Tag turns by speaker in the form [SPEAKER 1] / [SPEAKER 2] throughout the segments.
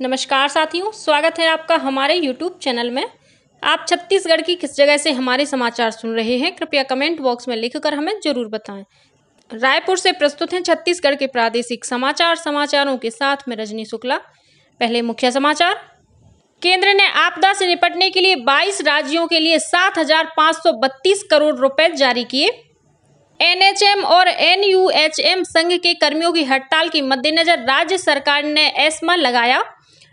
[SPEAKER 1] नमस्कार साथियों, स्वागत है आपका हमारे YouTube चैनल में। आप छत्तीसगढ़ की किस जगह से हमारे समाचार सुन रहे हैं, कृपया कमेंट बॉक्स में लिखकर हमें जरूर बताएं। रायपुर से प्रस्तुत हैं छत्तीसगढ़ के प्रादेशिक समाचारों के साथ में रजनी शुक्ला। पहले मुख्य समाचार। केंद्र ने आपदा से निपटने के लिए 22 राज्यों के लिए 7,532 करोड़ रुपए जारी किए। एनएचएम और एनयूएचएम संघ के कर्मियों की हड़ताल के मद्देनजर राज्य सरकार ने एस्मा लगाया।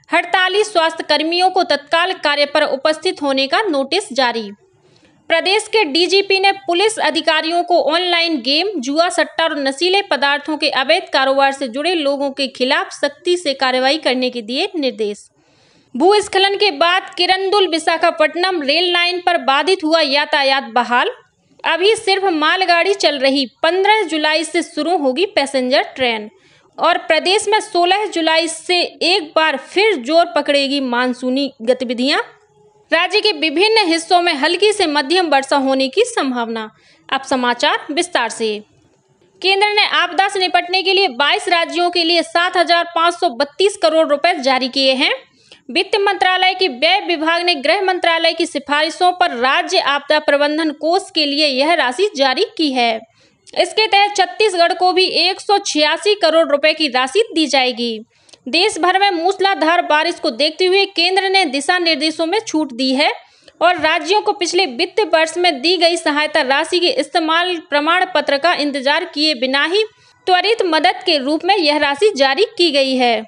[SPEAKER 1] हड़ताली स्वास्थ्य कर्मियों को तत्काल कार्य पर उपस्थित होने का नोटिस जारी। प्रदेश के डीजीपी ने पुलिस अधिकारियों को ऑनलाइन गेम, जुआ, सट्टा और नशीले पदार्थों के अवैध कारोबार से जुड़े लोगों के खिलाफ सख्ती से कार्रवाई करने के दिए निर्देश। भूस्खलन के बाद किरंदुल विशाखापट्टनम रेल लाइन पर बाधित हुआ यातायात बहाल। अभी सिर्फ मालगाड़ी चल रही। 15 जुलाई से शुरू होगी पैसेंजर ट्रेन। और प्रदेश में 16 जुलाई से एक बार फिर जोर पकड़ेगी मानसूनी गतिविधियां। राज्य के विभिन्न हिस्सों में हल्की से मध्यम वर्षा होने की संभावना। अब समाचार विस्तार से। केंद्र ने आपदा से निपटने के लिए 22 राज्यों के लिए 7,532 करोड़ रुपए जारी किए हैं। वित्त मंत्रालय के व्यय विभाग ने गृह मंत्रालय की सिफारिशों पर राज्य आपदा प्रबंधन कोष के लिए यह राशि जारी की है। इसके तहत छत्तीसगढ़ को भी 186 करोड़ रुपए की राशि दी जाएगी। देश भर में मूसलाधार बारिश को देखते हुए केंद्र ने दिशा निर्देशों में छूट दी है और राज्यों को पिछले वित्त वर्ष में दी गई सहायता राशि के इस्तेमाल प्रमाण पत्र का इंतजार किए बिना ही त्वरित मदद के रूप में यह राशि जारी की गई है।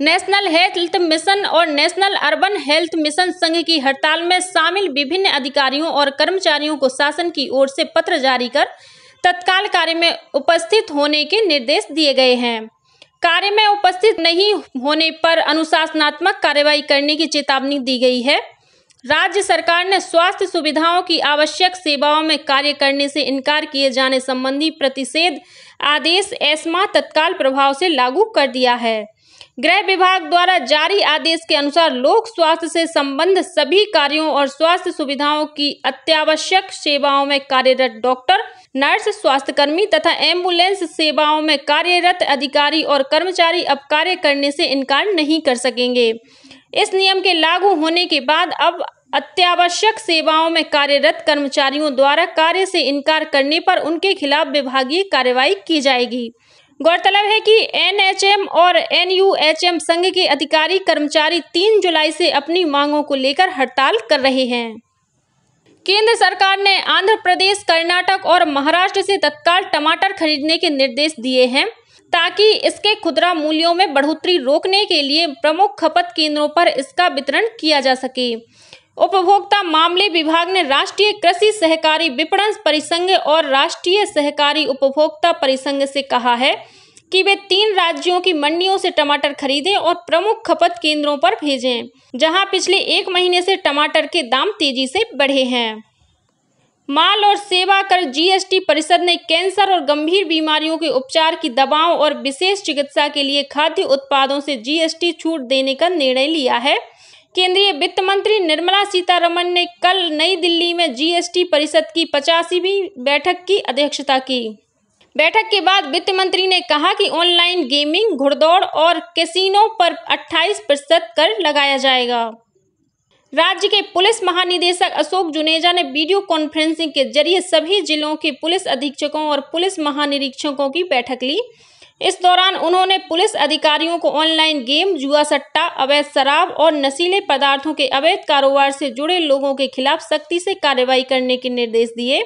[SPEAKER 1] नेशनल हेल्थ मिशन और नेशनल अर्बन हेल्थ मिशन संघ की हड़ताल में शामिल विभिन्न अधिकारियों और कर्मचारियों को शासन की ओर से पत्र जारी कर तत्काल कार्य में उपस्थित होने के निर्देश दिए गए हैं। कार्य में उपस्थित नहीं होने पर अनुशासनात्मक कार्रवाई करने की चेतावनी दी गई है। राज्य सरकार ने स्वास्थ्य सुविधाओं की आवश्यक सेवाओं में कार्य करने से इनकार किए जाने संबंधी प्रतिषेध आदेश एस्मा तत्काल प्रभाव से लागू कर दिया है। गृह विभाग द्वारा जारी आदेश के अनुसार लोक स्वास्थ्य से संबंधित सभी कार्यों और स्वास्थ्य सुविधाओं की अत्यावश्यक सेवाओं में कार्यरत डॉक्टर, नर्स, स्वास्थ्यकर्मी तथा एम्बुलेंस सेवाओं में कार्यरत अधिकारी और कर्मचारी अब कार्य करने से इनकार नहीं कर सकेंगे। इस नियम के लागू होने के बाद अब अत्यावश्यक सेवाओं में कार्यरत कर्मचारियों द्वारा कार्य से इनकार करने पर उनके खिलाफ विभागीय कार्रवाई की जाएगी। गौरतलब है कि एनएचएम और एनयूएचएम संघ के अधिकारी कर्मचारी 3 जुलाई से अपनी मांगों को लेकर हड़ताल कर रहे हैं। केंद्र सरकार ने आंध्र प्रदेश, कर्नाटक और महाराष्ट्र से तत्काल टमाटर खरीदने के निर्देश दिए हैं ताकि इसके खुदरा मूल्यों में बढ़ोतरी रोकने के लिए प्रमुख खपत केंद्रों पर इसका वितरण किया जा सके। उपभोक्ता मामले विभाग ने राष्ट्रीय कृषि सहकारी विपणन परिसंघ और राष्ट्रीय सहकारी उपभोक्ता परिसंघ से कहा है कि वे 3 राज्यों की मंडियों से टमाटर खरीदें और प्रमुख खपत केंद्रों पर भेजें, जहां पिछले 1 महीने से टमाटर के दाम तेजी से बढ़े हैं। माल और सेवा कर जीएसटी परिषद ने कैंसर और गंभीर बीमारियों के उपचार की दवाओं और विशेष चिकित्सा के लिए खाद्य उत्पादों से जीएसटी छूट देने का निर्णय लिया है। केंद्रीय वित्त मंत्री निर्मला सीतारमण ने कल नई दिल्ली में जीएसटी परिषद की 85वीं बैठक की अध्यक्षता की। बैठक के बाद वित्त मंत्री ने कहा कि ऑनलाइन गेमिंग, घुड़दौड़ और कैसीनो पर 28% कर लगाया जाएगा। राज्य के पुलिस महानिदेशक अशोक जुनेजा ने वीडियो कॉन्फ्रेंसिंग के जरिए सभी जिलों के पुलिस अधीक्षकों और पुलिस महानिरीक्षकों की बैठक ली। इस दौरान उन्होंने पुलिस अधिकारियों को ऑनलाइन गेम, जुआ, सट्टा, अवैध शराब और नशीले पदार्थों के अवैध कारोबार से जुड़े लोगों के खिलाफ सख्ती से कार्रवाई करने के निर्देश दिए।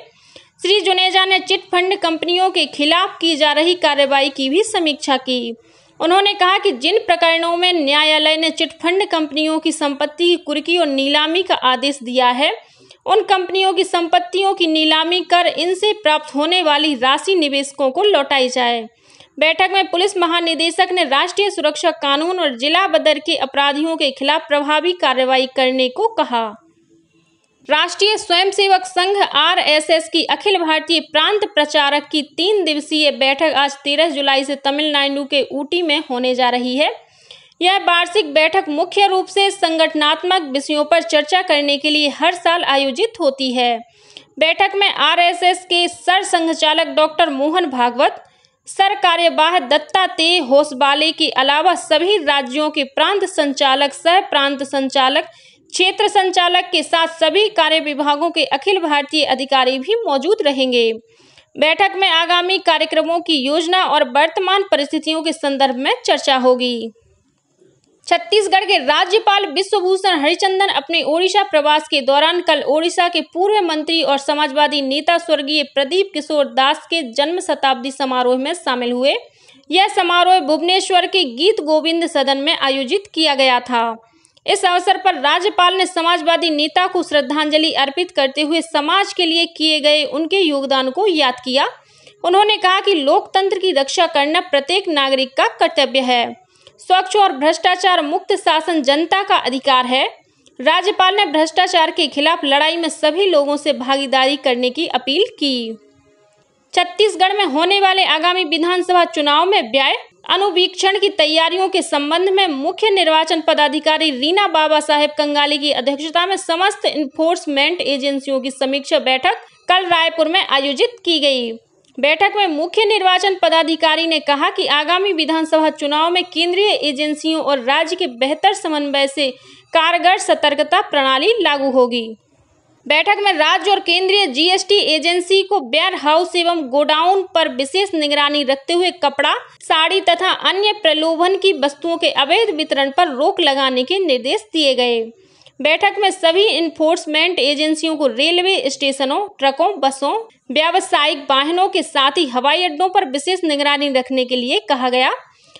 [SPEAKER 1] श्री जुनेजा ने चिट फंड कंपनियों के खिलाफ की जा रही कार्रवाई की भी समीक्षा की। उन्होंने कहा कि जिन प्रकरणों में न्यायालय ने चिट फंड कंपनियों की संपत्ति की कुर्की और नीलामी का आदेश दिया है, उन कंपनियों की संपत्तियों की नीलामी कर इनसे प्राप्त होने वाली राशि निवेशकों को लौटाई जाए। बैठक में पुलिस महानिदेशक ने राष्ट्रीय सुरक्षा कानून और जिला बदर के अपराधियों के खिलाफ प्रभावी कार्रवाई करने को कहा। राष्ट्रीय स्वयंसेवक संघ आरएसएस की अखिल भारतीय प्रांत प्रचारक की 3 दिवसीय बैठक आज 13 जुलाई से तमिलनाडु के ऊटी में होने जा रही है। यह वार्षिक बैठक मुख्य रूप से संगठनात्मक विषयों पर चर्चा करने के लिए हर साल आयोजित होती है। बैठक में आरएसएस के सरसंघचालक डॉक्टर मोहन भागवत, सरकार्यवाह दत्तात्रेय होसबाले के अलावा सभी राज्यों के प्रांत संचालक, सह प्रांत संचालक, क्षेत्र संचालक के साथ सभी कार्य विभागों के अखिल भारतीय अधिकारी भी मौजूद रहेंगे। बैठक में आगामी कार्यक्रमों की योजना और वर्तमान परिस्थितियों के संदर्भ में चर्चा होगी। छत्तीसगढ़ के राज्यपाल विश्वभूषण हरिचंदन अपने ओडिशा प्रवास के दौरान कल ओडिशा के पूर्व मंत्री और समाजवादी नेता स्वर्गीय प्रदीप किशोर दास के जन्म शताब्दी समारोह में शामिल हुए। यह समारोह भुवनेश्वर के गीत गोविंद सदन में आयोजित किया गया था। इस अवसर पर राज्यपाल ने समाजवादी नेता को श्रद्धांजलि अर्पित करते हुए समाज के लिए किए गए उनके योगदान को याद किया। उन्होंने कहा कि लोकतंत्र की रक्षा करना प्रत्येक नागरिक का कर्तव्य है। स्वच्छ और भ्रष्टाचार मुक्त शासन जनता का अधिकार है। राज्यपाल ने भ्रष्टाचार के खिलाफ लड़ाई में सभी लोगों से भागीदारी करने की अपील की। छत्तीसगढ़ में होने वाले आगामी विधानसभा चुनाव में व्यय अनुवीक्षण की तैयारियों के संबंध में मुख्य निर्वाचन पदाधिकारी रीना बाबा साहेब कंगाली की अध्यक्षता में समस्त इन्फोर्समेंट एजेंसियों की समीक्षा बैठक कल रायपुर में आयोजित की गई। बैठक में मुख्य निर्वाचन पदाधिकारी ने कहा कि आगामी विधानसभा चुनाव में केंद्रीय एजेंसियों और राज्य के बेहतर समन्वय से कारगर सतर्कता प्रणाली लागू होगी। बैठक में राज्य और केंद्रीय जीएसटी एजेंसी को वेयर हाउस एवं गोडाउन पर विशेष निगरानी रखते हुए कपड़ा, साड़ी तथा अन्य प्रलोभन की वस्तुओं के अवैध वितरण पर रोक लगाने के निर्देश दिए गए। बैठक में सभी इन्फोर्समेंट एजेंसियों को रेलवे स्टेशनों, ट्रकों, बसों, व्यावसायिक वाहनों के साथ ही हवाई अड्डों पर विशेष निगरानी रखने के लिए कहा गया।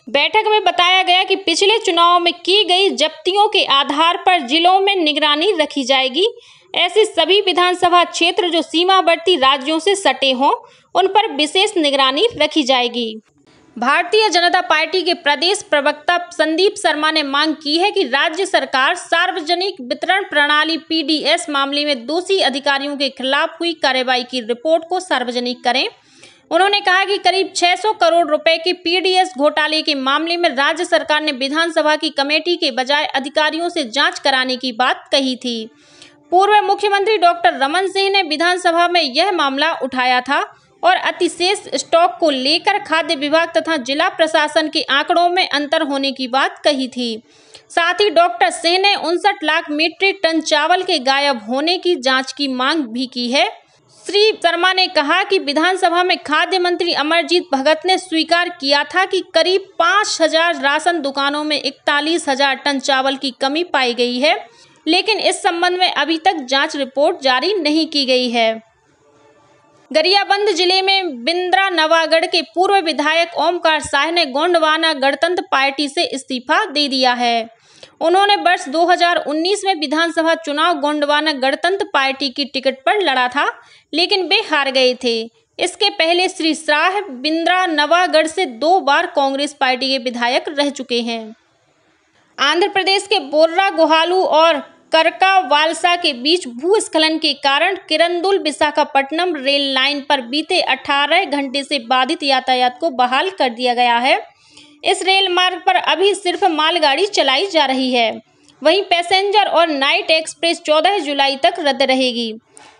[SPEAKER 1] बैठक में बताया गया कि पिछले चुनाव में की गई जब्तियों के आधार पर जिलों में निगरानी रखी जाएगी। ऐसे सभी विधानसभा क्षेत्र जो सीमावर्ती राज्यों से सटे हों, उन पर विशेष निगरानी रखी जाएगी। भारतीय जनता पार्टी के प्रदेश प्रवक्ता संदीप शर्मा ने मांग की है कि राज्य सरकार सार्वजनिक वितरण प्रणाली पीडीएस मामले में दोषी अधिकारियों के खिलाफ हुई कार्रवाई की रिपोर्ट को सार्वजनिक करें। उन्होंने कहा कि करीब 600 करोड़ रुपए के पीडीएस घोटाले के मामले में राज्य सरकार ने विधानसभा की कमेटी के बजाय अधिकारियों से जांच कराने की बात कही थी। पूर्व मुख्यमंत्री डॉक्टर रमन सिंह ने विधानसभा में यह मामला उठाया था और अतिशेष स्टॉक को लेकर खाद्य विभाग तथा जिला प्रशासन के आंकड़ों में अंतर होने की बात कही थी। साथ ही डॉक्टर सिंह ने 59 लाख मीट्रिक टन चावल के गायब होने की जांच की मांग भी की है। श्री शर्मा ने कहा कि विधानसभा में खाद्य मंत्री अमरजीत भगत ने स्वीकार किया था कि करीब 5000 राशन दुकानों में 41,000 टन चावल की कमी पाई गई है, लेकिन इस संबंध में अभी तक जांच रिपोर्ट जारी नहीं की गई है। गरियाबंद जिले में बिंद्रा नवागढ़ के पूर्व विधायक ओमकार शाह ने गोंडवाना गणतंत्र पार्टी से इस्तीफा दे दिया है। उन्होंने वर्ष 2019 में विधानसभा चुनाव गोंडवाना गणतंत्र पार्टी की टिकट पर लड़ा था, लेकिन वे हार गए थे। इसके पहले श्री शाह बिंद्रा नवागढ़ से 2 बार कांग्रेस पार्टी के विधायक रह चुके हैं। आंध्र प्रदेश के बोर्रा गोहालू और करकावालसा के बीच भूस्खलन के कारण किरंदुल विशाखापट्टनम रेल लाइन पर बीते 18 घंटे से बाधित यातायात को बहाल कर दिया गया है। इस रेल मार्ग पर अभी सिर्फ मालगाड़ी चलाई जा रही है। वहीं पैसेंजर और नाइट एक्सप्रेस 14 जुलाई तक रद्द रहेगी।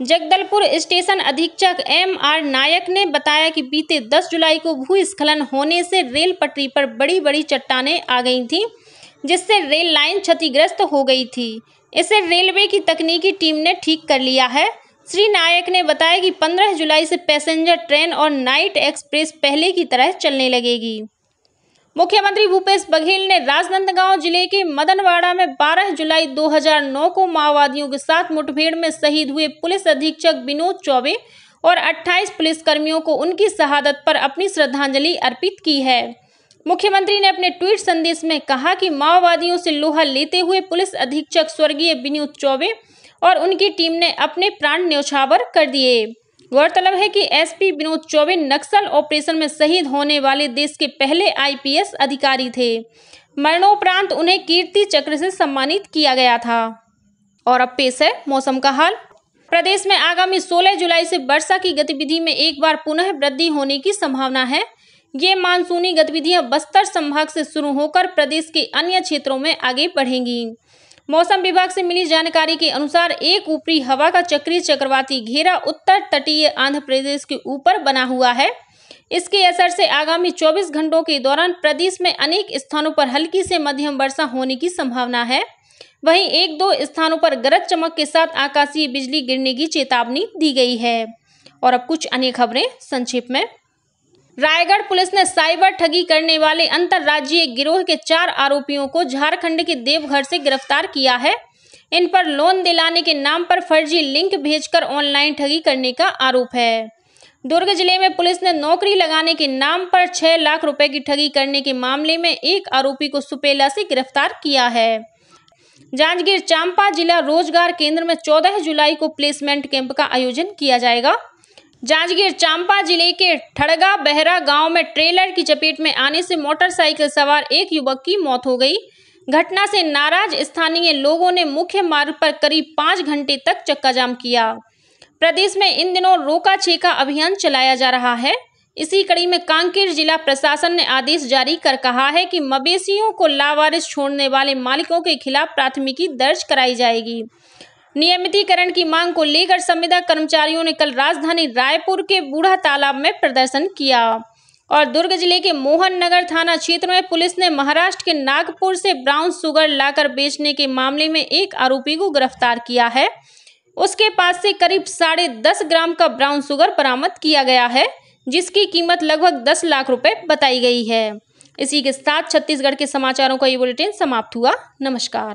[SPEAKER 1] जगदलपुर स्टेशन अधीक्षक MR नायक ने बताया कि बीते 10 जुलाई को भूस्खलन होने से रेल पटरी पर बड़ी बड़ी चट्टानें आ गई थीं, जिससे रेल लाइन क्षतिग्रस्त हो गई थी। इसे रेलवे की तकनीकी टीम ने ठीक कर लिया है। श्री नायक ने बताया कि 15 जुलाई से पैसेंजर ट्रेन और नाइट एक्सप्रेस पहले की तरह चलने लगेगी। मुख्यमंत्री भूपेश बघेल ने राजनांदगांव जिले के मदनवाड़ा में 12 जुलाई 2009 को माओवादियों के साथ मुठभेड़ में शहीद हुए पुलिस अधीक्षक विनोद चौबे और 28 पुलिसकर्मियों को उनकी शहादत पर अपनी श्रद्धांजलि अर्पित की है। मुख्यमंत्री ने अपने ट्वीट संदेश में कहा कि माओवादियों से लोहा लेते हुए पुलिस अधीक्षक स्वर्गीय विनोद चौबे और उनकी टीम ने अपने प्राण न्यौछावर कर दिए। गौरतलब है कि एसपी विनोद चौबे नक्सल ऑपरेशन में शहीद होने वाले देश के पहले IPS अधिकारी थे। मरणोपरांत उन्हें कीर्ति चक्र से सम्मानित किया गया था। और अब पेश है मौसम का हाल। प्रदेश में आगामी 16 जुलाई से वर्षा की गतिविधि में एक बार पुनः वृद्धि होने की संभावना है। ये मानसूनी गतिविधियां बस्तर संभाग से शुरू होकर प्रदेश के अन्य क्षेत्रों में आगे बढ़ेंगी। मौसम विभाग से मिली जानकारी के अनुसार एक ऊपरी हवा का चक्रीय चक्रवाती घेरा उत्तर तटीय आंध्र प्रदेश के ऊपर बना हुआ है। इसके असर से आगामी 24 घंटों के दौरान प्रदेश में अनेक स्थानों पर हल्की से मध्यम वर्षा होने की संभावना है। वहीं 1-2 स्थानों पर गरज चमक के साथ आकाशीय बिजली गिरने की चेतावनी दी गई है। और अब कुछ अन्य खबरें संक्षेप में। रायगढ़ पुलिस ने साइबर ठगी करने वाले अंतर्राज्यीय गिरोह के 4 आरोपियों को झारखंड के देवघर से गिरफ्तार किया है। इन पर लोन दिलाने के नाम पर फर्जी लिंक भेजकर ऑनलाइन ठगी करने का आरोप है। दुर्ग जिले में पुलिस ने नौकरी लगाने के नाम पर 6 लाख रुपए की ठगी करने के मामले में एक आरोपी को सुपेला से गिरफ्तार किया है। जांजगीर चांपा जिला रोजगार केंद्र में 14 जुलाई को प्लेसमेंट कैंप का आयोजन किया जाएगा। जांजगीर चांपा जिले के ठड़गा बहरा गांव में ट्रेलर की चपेट में आने से मोटरसाइकिल सवार एक युवक की मौत हो गई। घटना से नाराज स्थानीय लोगों ने मुख्य मार्ग पर करीब 5 घंटे तक चक्का जाम किया। प्रदेश में इन दिनों रोका छेका अभियान चलाया जा रहा है। इसी कड़ी में कांकेर जिला प्रशासन ने आदेश जारी कर कहा है कि मवेशियों को लावारिस छोड़ने वाले मालिकों के खिलाफ प्राथमिकी दर्ज कराई जाएगी। नियमितीकरण की मांग को लेकर संविदा कर्मचारियों ने कल राजधानी रायपुर के बूढ़ा तालाब में प्रदर्शन किया। और दुर्ग जिले के मोहन नगर थाना क्षेत्र में पुलिस ने महाराष्ट्र के नागपुर से ब्राउन शुगर लाकर बेचने के मामले में एक आरोपी को गिरफ्तार किया है। उसके पास से करीब 10.5 ग्राम का ब्राउन शुगर बरामद किया गया है, जिसकी कीमत लगभग 10 लाख रुपए बताई गई है। इसी के साथ छत्तीसगढ़ के समाचारों का ये बुलेटिन समाप्त हुआ। नमस्कार।